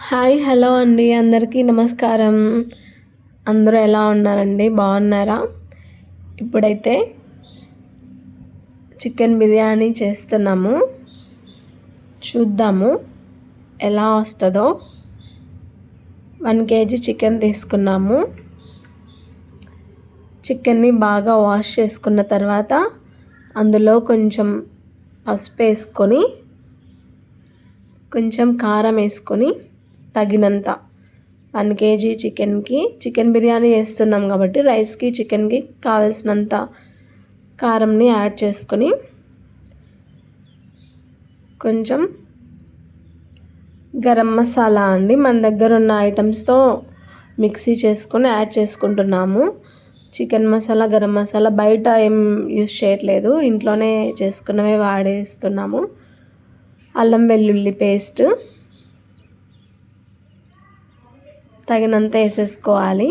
Hi hello అండి అందరికీ నమస్కారం. అందరూ ఎలా ఉన్నారండి? బాగున్నారా? ఇప్పుడైతే చికెన్ బిర్యానీ చేస్తున్నాము. చూద్దాము ఎలా వస్తుందో. 1 కేజీ చికెన్ తీసుకున్నాము. చికెన్ని బాగా వాష్ చేసుకున్న తర్వాత అందులో కొంచెం పసుపు వేసుకొని, కొంచెం కారం వేసుకొని తగినంత 1 కేజీ చికెన్ బిర్యానీ చేస్తున్నాం కాబట్టి రైస్కి చికెన్కి కావాల్సినంత కారంని యాడ్ చేసుకొని, కొంచెం గరం మసాలా అండి మన దగ్గర ఉన్న ఐటమ్స్తో మిక్సీ చేసుకొని యాడ్ చేసుకుంటున్నాము. చికెన్ మసాలా, గరం మసాలా బయట ఏం యూస్ చేయట్లేదు, ఇంట్లోనే చేసుకున్నవే వాడేస్తున్నాము. అల్లం వెల్లుల్లి పేస్ట్ తగినంత వేసేసుకోవాలి.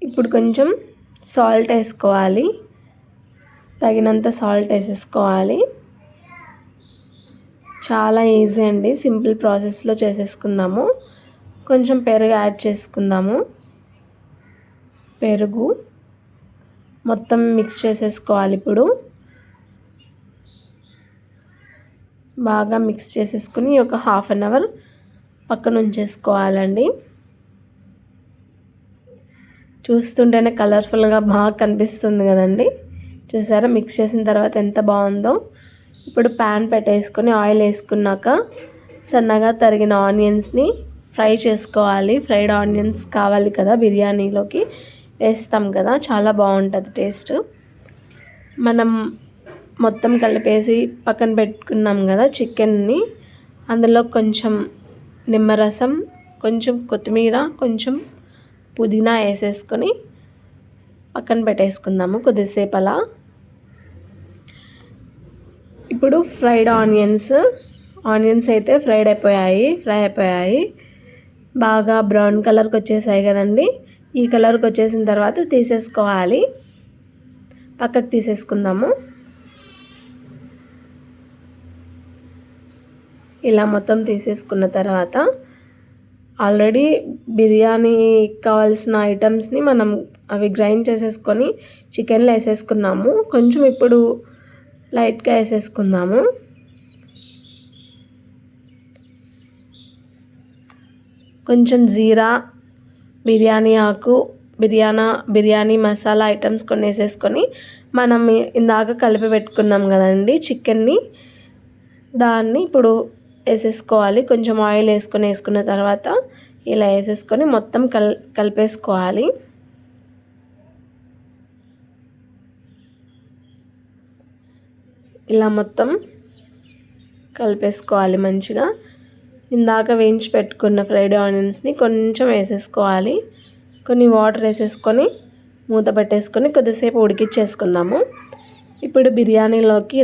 ఇప్పుడు కొంచెం సాల్ట్ వేసుకోవాలి. తగినంత సాల్ట్ వేసేసుకోవాలి. చాలా ఈజీ అండి, సింపుల్ ప్రాసెస్లో చేసేసుకుందాము. కొంచెం పెరుగు యాడ్ చేసుకుందాము. పెరుగు మొత్తం మిక్స్ చేసేసుకోవాలి. ఇప్పుడు బాగా మిక్స్ చేసేసుకుని ఒక 1/2 అవర్ పక్కన ఉంచేసుకోవాలండి. చూస్తుంటేనే కలర్ఫుల్గా బాగా కనిపిస్తుంది కదండి. చూసారా మిక్స్ చేసిన తర్వాత ఎంత బాగుందో. ఇప్పుడు ప్యాన్ పెట్టేసుకొని ఆయిల్ వేసుకున్నాక సన్నగా తరిగిన ఆనియన్స్ని ఫ్రై చేసుకోవాలి. ఫ్రైడ్ ఆనియన్స్ కావాలి కదా, బిర్యానీలోకి వేస్తాం కదా, చాలా బాగుంటుంది టేస్ట్. మనం మొత్తం కలిపేసి పక్కన పెట్టుకున్నాం కదా చికెన్ని, అందులో కొంచెం నిమ్మరసం, కొంచెం కొత్తిమీర, కొంచెం పుదీనా వేసేసుకొని పక్కన పెట్టేసుకుందాము కొద్దిసేపు అలా. ఇప్పుడు ఫ్రైడ్ ఆనియన్స్ అయితే ఫ్రై అయిపోయాయి. బాగా బ్రౌన్ కలర్కి వచ్చేసాయి కదండి. ఈ కలర్కి వచ్చేసిన తర్వాత తీసేసుకోవాలి, పక్కకు తీసేసుకుందాము. ఇలా మొత్తం తీసేసుకున్న తర్వాత ఆల్రెడీ బిర్యానీకి కావాల్సిన ఐటమ్స్ని మనం అవి గ్రైండ్ చేసేసుకొని చికెన్లో వేసేసుకున్నాము. కొంచెం ఇప్పుడు లైట్గా వేసేసుకుందాము. కొంచెం జీరా, బిర్యానీ ఆకు, బిర్యానీ మసాలా ఐటమ్స్ కొన్ని వేసేసుకొని మనం ఇందాక కలిపి పెట్టుకున్నాం కదండి చికెన్ని, దాన్ని ఇప్పుడు వేసేసుకోవాలి. కొంచెం ఆయిల్ వేసుకున్న తర్వాత ఇలా వేసేసుకొని మొత్తం కలిపేసుకోవాలి. ఇలా మొత్తం కలిపేసుకోవాలి మంచిగా. ఇందాక వేయించి పెట్టుకున్న ఫ్రైడ్ ఆనియన్స్ని కొంచెం వేసేసుకోవాలి. కొన్ని వాటర్ వేసేసుకొని మూత పెట్టేసుకొని కొద్దిసేపు ఉడికించేసుకుందాము. ఇప్పుడు బిర్యానీలోకి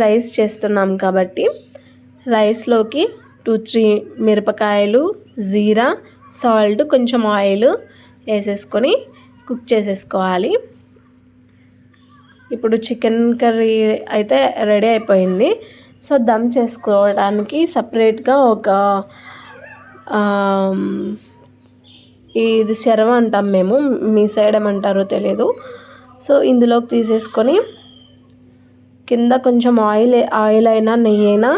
రైస్ చేస్తున్నాం కాబట్టి రైస్లోకి 2-3 మిరపకాయలు, జీరా, సాల్ట్, కొంచెం ఆయిల్ వేసేసుకొని కుక్ చేసేసుకోవాలి. ఇప్పుడు చికెన్ కర్రీ అయితే రెడీ అయిపోయింది. సో దమ్ చేసుకోవడానికి సపరేట్గా ఒక ఇది శరవ అంటాం మేము, మీ సైడ్ ఏమంటారో తెలియదు. సో ఇందులోకి తీసేసుకొని కింద కొంచెం ఆయిల్ అయినా నెయ్యి అయినా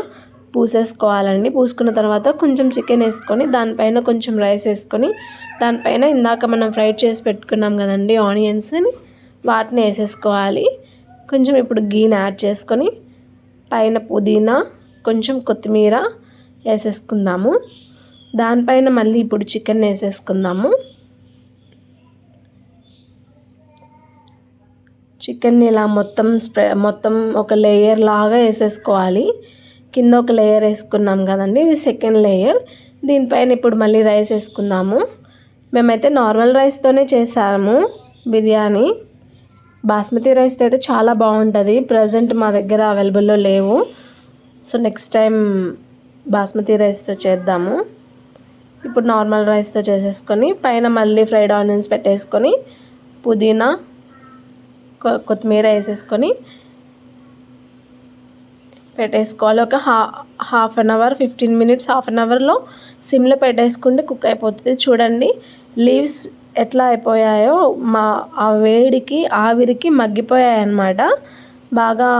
పూసేసుకోవాలండి. పూసుకున్న తర్వాత కొంచెం చికెన్ వేసుకొని దానిపైన కొంచెం రైస్ వేసుకొని దానిపైన ఇందాక మనం ఫ్రై చేసి పెట్టుకున్నాం కదండి ఆనియన్స్ని, వాటిని వేసేసుకోవాలి. కొంచెం ఇప్పుడు గీని యాడ్ చేసుకొని పైన పుదీనా, కొంచెం కొత్తిమీర వేసేసుకుందాము. దానిపైన మళ్ళీ ఇప్పుడు చికెన్ వేసేసుకుందాము. చికెన్ని ఇలా మొత్తం ఒక లేయర్ లాగా వేసేసుకోవాలి. కింద ఒక లేయర్ వేసుకున్నాం కదండి, ఇది సెకండ్ లేయర్. దీనిపైన ఇప్పుడు మళ్ళీ రైస్ వేసుకుందాము. మేమైతే నార్మల్ రైస్తోనే చేసాము బిర్యానీ. బాస్మతి రైస్తో అయితే చాలా బాగుంటుంది. ప్రజెంట్ మా దగ్గర అవైలబుల్లో లేవు. సో నెక్స్ట్ టైం బాస్మతి రైస్తో చేద్దాము. ఇప్పుడు ఇప్పుడు నార్మల్ రైస్తో చేసేసుకొని పైన మళ్ళీ ఫ్రైడ్ ఆనియన్స్ పెట్టేసుకొని పుదీనా కొత్తిమీర వేసేసుకొని పెట్టేసుకోవాలి. ఒక half an hour 15 minutes half an అవర్లో సిమ్లో పెట్టేసుకుంటే కుక్ అయిపోతుంది. చూడండి లీవ్స్ ఎట్లా అయిపోయాయో ఆ వేడికి ఆవిరికి మగ్గిపోయాయి అన్నమాట. బాగా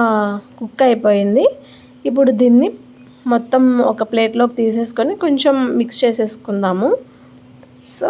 కుక్ అయిపోయింది. ఇప్పుడు దీన్ని మొత్తం ఒక ప్లేట్లోకి తీసేసుకొని కొంచెం మిక్స్ చేసేసుకుందాము. సో